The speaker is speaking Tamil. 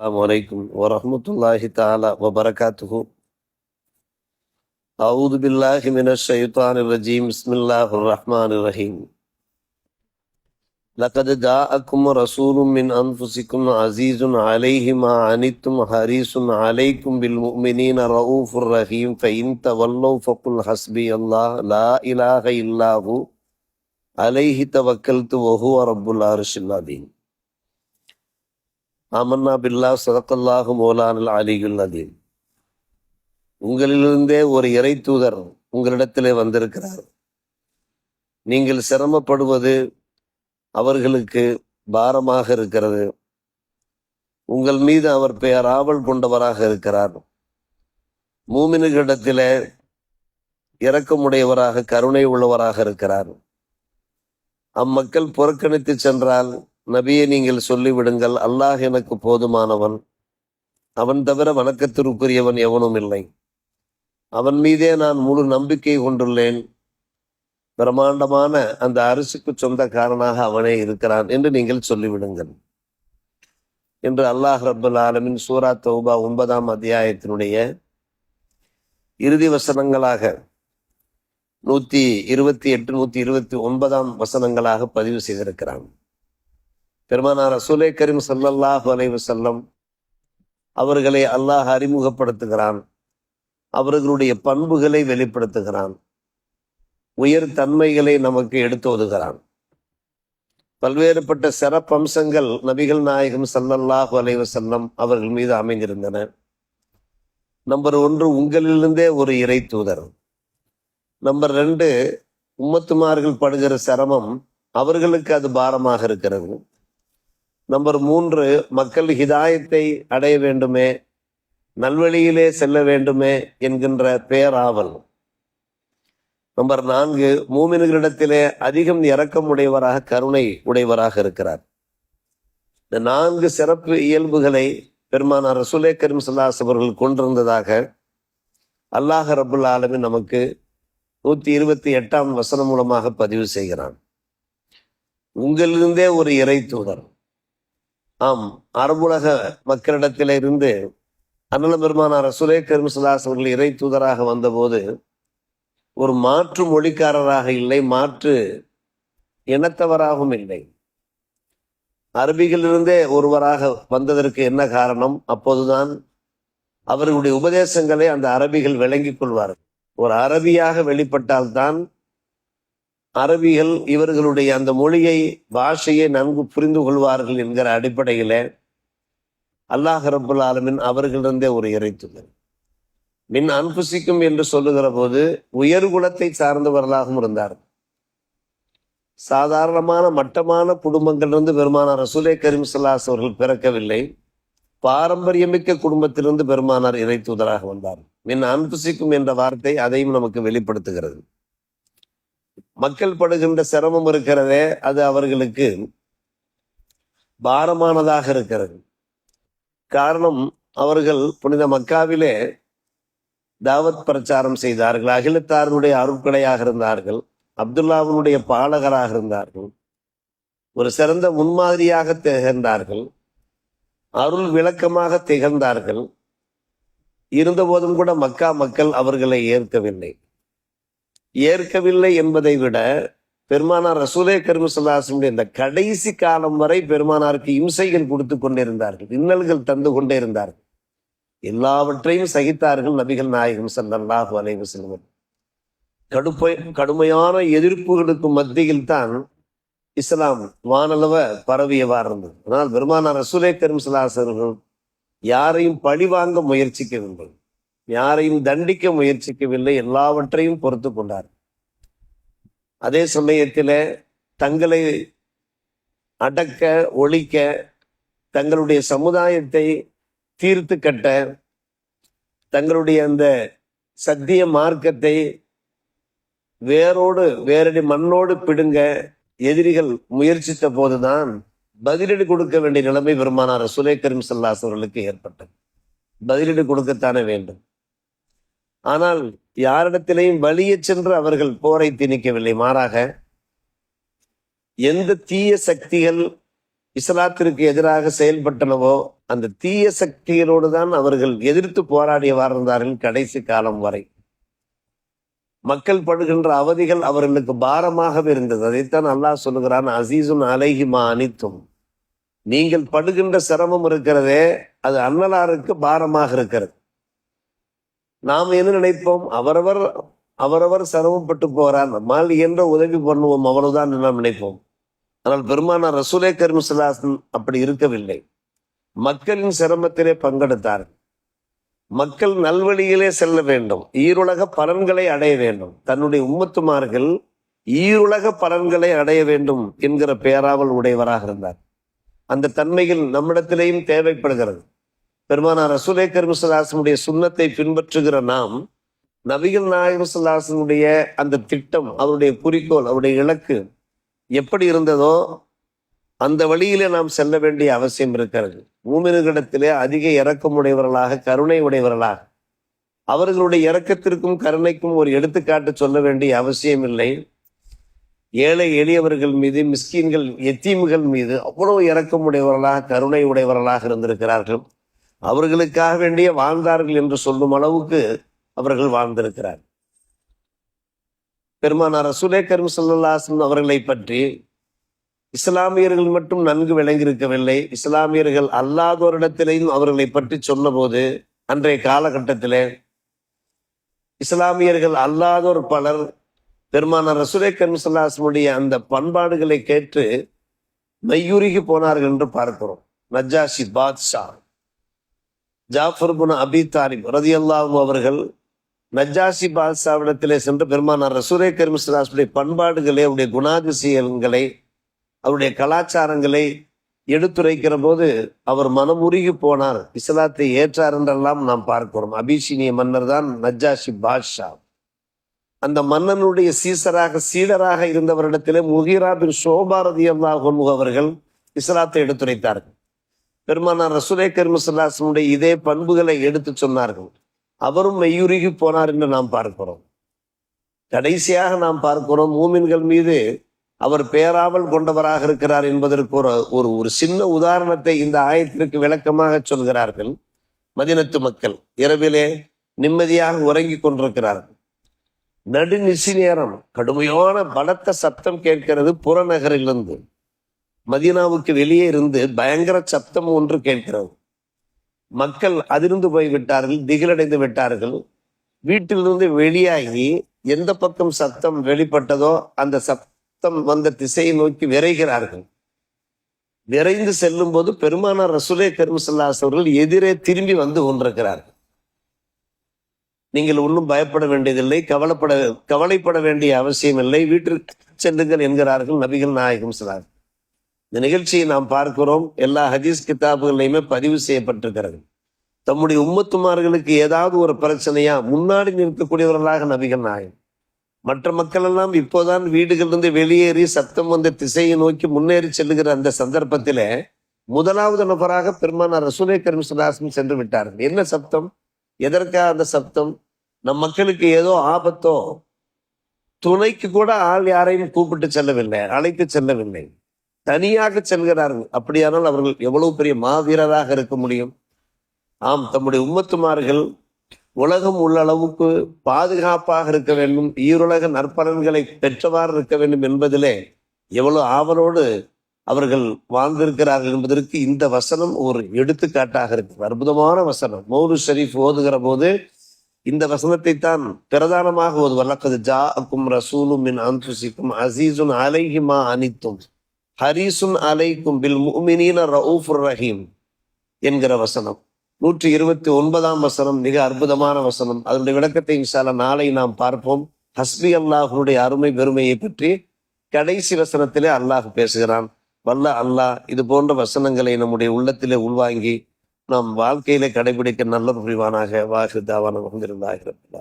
Assalamualaikum warahmatullahi ta'ala wabarakatuhu. A'udhu billahi minash shaitanir rajim. Bismillahirrahmanirrahim. Laqad ja'akum rasulun min anfusikum azizun alayhi ma anittum harisun alaykum bil mu'minina raufur rahim. Fa in tawallaw faqul hasbiyallah la ilaha illahu alayhi tawakkaltu wa huwa rabbul arshil azim. ஆமன்னா பில்லா சதக்கல்லாஹு மௌலானல் அலியுல் அதீம். உங்களிலிருந்தே ஒரு இறை தூதர் உங்களிடத்திலே வந்திருக்கிறார். நீங்கள் சிரமப்படுவது அவர்களுக்கு பாரமாக இருக்கிறது. உங்கள் மீது அவர் ஆவல் கொண்டவராக இருக்கிறார். மூமின்களிடத்திலே இரக்கமுடையவராக கருணை உள்ளவராக இருக்கிறார். அம்மக்கள் புறக்கணித்து சென்றால் நபியை நீங்கள் சொல்லிவிடுங்கள், அல்லாஹ் எனக்கு போதுமானவன், அவன் தவிர வணக்கத்திற்குரியவன் எவனும் இல்லை, அவன் மீதே நான் முழு நம்பிக்கை கொண்டுள்ளேன், பிரம்மாண்டமான அந்த அரசுக்கு சொந்தக்காரனாக அவனே இருக்கிறான் என்று நீங்கள் சொல்லிவிடுங்கள் என்று அல்லாஹ் ரப்பல் ஆலமீன் சூரா தௌபா 9ஆம் அத்தியாயத்தினுடைய இறுதி வசனங்களாக 128 129ஆம் வசனங்களாக பதிவு செய்திருக்கிறான். பெருமானார் ரசூலே கரீம் ஸல்லல்லாஹு அலைஹி வஸல்லம் அவர்களை அல்லாஹ் அறிமுகப்படுத்துகிறான். அவர்களுடைய பண்புகளை வெளிப்படுத்துகிறான். உயர் தன்மைகளை நமக்கு எடுத்தோதுகிறான். பல்வேறுபட்ட சிறப்பம்சங்கள் நபிகள் நாயகம் ஸல்லல்லாஹு அலைஹி வஸல்லம் அவர்கள் மீது அமைந்திருந்தன. நம்பர் 1, உங்களிலிருந்தே ஒரு இறை தூதர். நம்பர் 2, உம்மத்துமார்கள் படுகிற சிரமம் அவர்களுக்கு அது பாரமாக இருக்கிறது. நம்பர் 3, மக்கள் ஹிதாயத்தை அடைய வேண்டுமே, நல்வழியிலே செல்ல வேண்டுமே என்கின்ற பேராவல். நம்பர் 4, மூமின்களிடத்திலே அதிகம் இரக்கம் உடையவராக கருணை உடையவராக இருக்கிறார். இந்த 4 சிறப்பு இயல்புகளை பெருமானார் ரசூலே கரீம் ஸல்லல்லாஹு அலைஹி அவர்கள் கொண்டிருந்ததாக அல்லாஹ் ரப்புல் ஆலமீன் நமக்கு 128ஆம் வசனம் மூலமாக பதிவு செய்கிறான். உங்களிலிருந்தே ஒரு இறை தூதர். ஆம், அரபுலக மக்களிடத்தில இருந்து அண்ணல் பெருமானார் ரசூலே கரீம் ஸல்லல்லாஹு அலைஹி அவர்கள் இறை தூதராக வந்தபோது ஒரு மாற்று மொழிக்காரராக இல்லை, மாற்று இனத்தவராகவும் இல்லை. அரபிகளிலிருந்தே ஒருவராக வந்ததற்கு என்ன காரணம்? அப்போதுதான் அவர்களுடைய உபதேசங்களை அந்த அரபிகள் விளங்கிக் கொள்வார்கள். ஒரு அரபியாக வெளிப்பட்டால்தான் அரபிகள் இவர்களுடைய அந்த மொழியை, பாஷையை நன்கு புரிந்து கொள்வார்கள் என்கிற அடிப்படையில அல்லாஹ் ரப்புல் ஆலமீன் அவர்களிருந்தே ஒரு இறை தூதர். மின் அன்புசிக்கும் என்று சொல்லுகிற போது உயர்குலத்தை சார்ந்தவர்களாகவும் இருந்தார். சாதாரணமான மட்டமான குடும்பங்களிலிருந்து பெருமானார் ரசூலே கரீம் ஸல்லல்லாஹு அலைஹி அவர்கள் பிறக்கவில்லை. பாரம்பரியமிக்க குடும்பத்திலிருந்து பெருமானார் இறை தூதராக வந்தார். மின் அன்புசிக்கும் என்ற வார்த்தை அதையும் நமக்கு வெளிப்படுத்துகிறது. மக்கள் படுகின்ற சிரமம் இருக்கிறதே, அது அவர்களுக்கு பாரமானதாக இருக்கிறது. காரணம், அவர்கள் புனித மக்காவிலே தாவத் பிரச்சாரம் செய்தார்கள். அகிலத்தாருடைய அருட்கொடையாக இருந்தார்கள். அப்துல்லாவினுடைய பாலகராக இருந்தார்கள். ஒரு சிறந்த முன்மாதிரியாக திகழ்ந்தார்கள். அருள் விளக்கமாக திகழ்ந்தார்கள். இருந்தபோதும் கூட மக்கா மக்கள் அவர்களை ஏற்கவில்லை என்பதை விட பெருமானார் ரசூலே கரீம் ஸல்லல்லாஹு அலைஹி வஸல்லம் இந்த கடைசி காலம் வரை பெருமானாருக்கு இம்சைகள் கொடுத்து கொண்டே இருந்தார்கள், இன்னல்கள் தந்து கொண்டே இருந்தார்கள். எல்லாவற்றையும் சகித்தார்கள் நபிகள் நாயகம் ஸல்லல்லாஹு அலைஹி வஸல்லம். கடுமையான எதிர்ப்புகளுக்கு மத்தியில் தான் இஸ்லாம் வானளவ பரவியவாறு இருந்தது. ஆனால் பெருமானார் ரசூலே கரீம் ஸல்லல்லாஹு அலைஹி வஸல்லம் யாரையும் பழிவாங்க முயற்சிக்கவில்லை, யாரையும் தண்டிக்க முயற்சிக்கவில்லை, எல்லாவற்றையும் பொறுத்து கொண்டார். அதே சமயத்தில் தங்களை அடக்க ஒழிக்க, தங்களுடைய சமுதாயத்தை தீர்த்து கட்ட, தங்களுடைய அந்த சத்திய மார்க்கத்தை வேரடி மண்ணோடு பிடுங்க எதிரிகள் முயற்சித்த போதுதான் பதிலடி கொடுக்க வேண்டிய நிலைமை பெருமானார் ரசூலே கரீம் ஸல்லல்லாஹு அலைஹி அவர்களுக்கு ஏற்பட்டது. பதிலடி கொடுக்கத்தானே வேண்டும். ஆனால் யாரிடத்திலையும் வலிய சென்று அவர்கள் போரை திணிக்கவில்லை. மாறாக எந்த தீய சக்திகள் இஸ்லாத்திற்கு எதிராக செயல்பட்டனவோ அந்த தீய சக்திகளோடு தான் அவர்கள் எதிர்த்து போராடி வாழ்ந்தார்கள் கடைசி காலம் வரை. மக்கள் படுகின்ற அவதிகள் அவர்களுக்கு பாரமாக இருந்தது. அதைத்தான் அல்லாஹ் சொல்லுகிறான், அசீசுன் அலைஹிமா அனித்தும், நீங்கள் படுகின்ற சிரமம் இருக்கிறதே அது அன்னலாருக்கு பாரமாக இருக்கிறது. நாம் என்ன நினைப்போம், அவரவர் சிரமப்பட்டு போறார், நம்மால் என்ற உதவி பண்ணுவோம், அவ்வளவுதான் நாம் நினைப்போம். ஆனால் பெருமானார் ரசூலே கரீம் ஸல்லல்லாஹு அலைஹி வஸல்லம் அப்படி இருக்கவில்லை. மக்களின் சிரமத்திலே பங்கெடுத்தார். மக்கள் நல்வழியிலே செல்ல வேண்டும், ஈருலக பலன்களை அடைய வேண்டும். தன்னுடைய உம்மத்துமார்கள் ஈருலக பலன்களை அடைய வேண்டும் என்கிற பேராவல் உடையவராக இருந்தார். அந்த தன்மைகள் நம்மிடத்திலேயும் தேவைப்படுகிறது. பெருமானார் ரசூலே கரீம் ஸல்லல்லாஹு அலைஹி வஸல்லம் சுன்னத்தை பின்பற்றுகிற நாம் நபிகள் நாயகம் ஸல்லல்லாஹு அலைஹி வஸல்லம் அந்த திட்டம், அவருடைய குறிக்கோள், அவருடைய இலக்கு எப்படி இருந்ததோ அந்த வழியிலே நாம் செல்ல வேண்டிய அவசியம் இருக்கிறது. மூமின்களிடத்திலே அதிக இரக்கமுடையவர்களாக, கருணை உடையவர்களாக, அவர்களுடைய இரக்கத்திற்கும் கருணைக்கும் ஒரு எடுத்துக்காட்டு சொல்ல வேண்டிய அவசியம் இல்லை. ஏழை எளியவர்கள் மீது, மிஸ்கீன்கள், எத்தீம்கள் மீது அவ்வளவு இரக்கமுடையவர்களாக, கருணை உடையவர்களாக இருந்திருக்கிறார்கள். அவர்களுக்காக வேண்டிய வாழ்ந்தார்கள் என்று சொல்லும் அளவுக்கு அவர்கள் வாழ்ந்திருக்கிறார். பெருமானார் ரசூலே கரீம் ஸல்லல்லாஹு அலைஹி வஸல்லம் அவர்களை பற்றி இஸ்லாமியர்கள் மட்டும் நன்கு விளங்கியிருக்கவில்லை, இஸ்லாமியர்கள் அல்லாதோரிடத்திலேயும் அவர்களை பற்றி சொன்னபோது அன்றைய காலகட்டத்திலே இஸ்லாமியர்கள் அல்லாதோர் பலர் பெருமானார் ரசூலே கரீம் ஸல்லல்லாஹு அலைஹி வஸல்லம் அந்த பண்பாடுகளை கேட்டு மையுருகி போனார்கள் என்று பார்க்கிறோம். நஜ்ஜாஷி பாத்ஷா ஜாஃபர் இப்னு அபி தாலிப் ரலியல்லாஹு அன்ஹு அவர்கள் நஜ்ஜாஷி பாத்ஷாவிடத்திலே சென்று பெருமானார் ரசூலே கரீம் ஸல்லல்லாஹு அலைஹி வஸல்லம் பண்பாடுகளை, அவருடைய குணாதிசயங்களை, அவருடைய கலாச்சாரங்களை எடுத்துரைக்கிற போது அவர் மனமுருகி போனார், இஸ்லாத்தை ஏற்றார் என்றெல்லாம் நாம் பார்க்கிறோம். அபிசீனிய மன்னர் தான் நஜ்ஜாஷி பாத்ஷா. அந்த மன்னனுடைய சீடராக இருந்தவரிடத்திலே முகீரா பின் ஷோபா ரலியல்லாஹு அன்ஹு அவர்கள் இஸ்லாத்தை எடுத்துரைத்தார்கள். பெருமானார் ரசூலே கரீம் ஸல்லல்லாஹு அலைஹி வஸல்லம் இதே பண்புகளை எடுத்து சொன்னார்கள். அவரும் மெய்யுருகி போனார் என்று நாம் பார்க்கிறோம். கடைசியாக நாம் பார்க்கிறோம், மூமின்கள் மீது அவர் பேராவல் கொண்டவராக இருக்கிறார் என்பதற்கு ஒரு சின்ன உதாரணத்தை இந்த ஆயத்திற்கு விளக்கமாக சொல்கிறார்கள். மதீனத்து மக்கள் இரவிலே நிம்மதியாக உறங்கிக் கொண்டிருக்கிறார்கள். நடுநிசி நேரம் கடுமையான பலத்த சப்தம் கேட்கிறது. புறநகரிலிருந்து, மதீனாவுக்கு வெளியே இருந்து பயங்கர சப்தம் ஒன்று கேட்கிறது. மக்கள் அதிர்ந்து போய்விட்டார்கள், திகிலடைந்து விட்டார்கள். வீட்டிலிருந்து வெளியாகி எந்த பக்கம் சத்தம் வெளிப்பட்டதோ அந்த சத்தம் வந்த திசையை நோக்கி விரைகிறார்கள். விரைந்து செல்லும் போது பெருமானார் ரசூலே கரீம் ஸல்லல்லாஹு அலைஹி வஸல்லம் எதிரே திரும்பி வந்து கொண்டிருக்கிறார்கள். நீங்கள் ஒன்றும் பயப்பட வேண்டியதில்லை, கவலைப்பட வேண்டிய அவசியம் இல்லை, வீட்டிற்கு செல்லுங்கள் என்கிறார்கள் நபிகள் நாயகம் ஸல்லல்லாஹு அலைஹி வஸல்லம். இந்த நிகழ்ச்சியை நாம் பார்க்கிறோம், எல்லா ஹதீஸ் கிதாபுகளையுமே பதிவு செய்யப்பட்டிருக்கிறது. தம்முடைய உம்மத்துமார்களுக்கு ஏதாவது ஒரு பிரச்சனையா முன்னாடி நிற்கக்கூடியவர்களாக நபிகள் நாயகம். மற்ற மக்கள் எல்லாம் இப்போதான் வீடுகளிலிருந்து வெளியேறி சத்தம் வந்த திசையை நோக்கி முன்னேறி செல்லுகிற அந்த சந்தர்ப்பத்திலே முதலாவது நபராக பெருமானார் ரசூலே கரீம் ஸல்லல்லாஹு அலைஹி வஸல்லம் சென்று விட்டார்கள். என்ன சப்தம், எதற்காக அந்த சப்தம்? நம் மக்களுக்கு ஏதோ ஆபத்தோ, துணைக்கு கூட ஆள் யாரையும் கூப்பிட்டு செல்லவில்லை, அழைத்து செல்லவில்லை, தனியாக செல்கிறார்கள். அப்படியானால் அவர்கள் எவ்வளவு பெரிய மாவீரராக இருக்க முடியும்? ஆம், தம்முடைய உம்மத்துமார்கள் உலகம் உள்ள அளவுக்கு பாதுகாப்பாக இருக்க வேண்டும், ஈருலக நற்பலன்களை பெற்றவாறு இருக்க வேண்டும் என்பதிலே எவ்வளவு ஆவலோடு அவர்கள் வாழ்ந்திருக்கிறார்கள் என்பதற்கு இந்த வசனம் ஒரு எடுத்துக்காட்டாக இருக்கு. அற்புதமான வசனம். மௌலூத் ஷரீஃப் ஓதுகிற போது இந்த வசனத்தை தான் பிரதானமாக ஓதுவார். லக்கத் ஜாஅக்கும் ரசூலும் மின் அன்ஃபுசிக்கும் அஸீஸுன் அலைஹி மா அனித்தும் ஹரீசுன் அலைக்கும் பில் முஃமினீன ரഊஃபுர் ரஹீம் என்கிற வசனம். 129ஆம் வசனம் மிக அற்புதமான வசனம். அதனுடைய விளக்கத்தை இன்ஷா அல்லாஹ் நாளை நாம் பார்ப்போம். ஹஸ்பி அல்லாஹ்வுடைய அருமை பெருமையை பற்றி கடைசி வசனத்திலே அல்லாஹ் பேசுகிறான். வல்ல அல்லாஹ் இது போன்ற வசனங்களை நம்முடைய உள்ளத்திலே உள்வாங்கி நாம் வாழ்க்கையிலே கடைபிடிக்க நல்ல புரிவானாக. வாஹிர் தாவானா அல்ஹம்துலில்லாஹி ரப்பில் ஆலமீன்.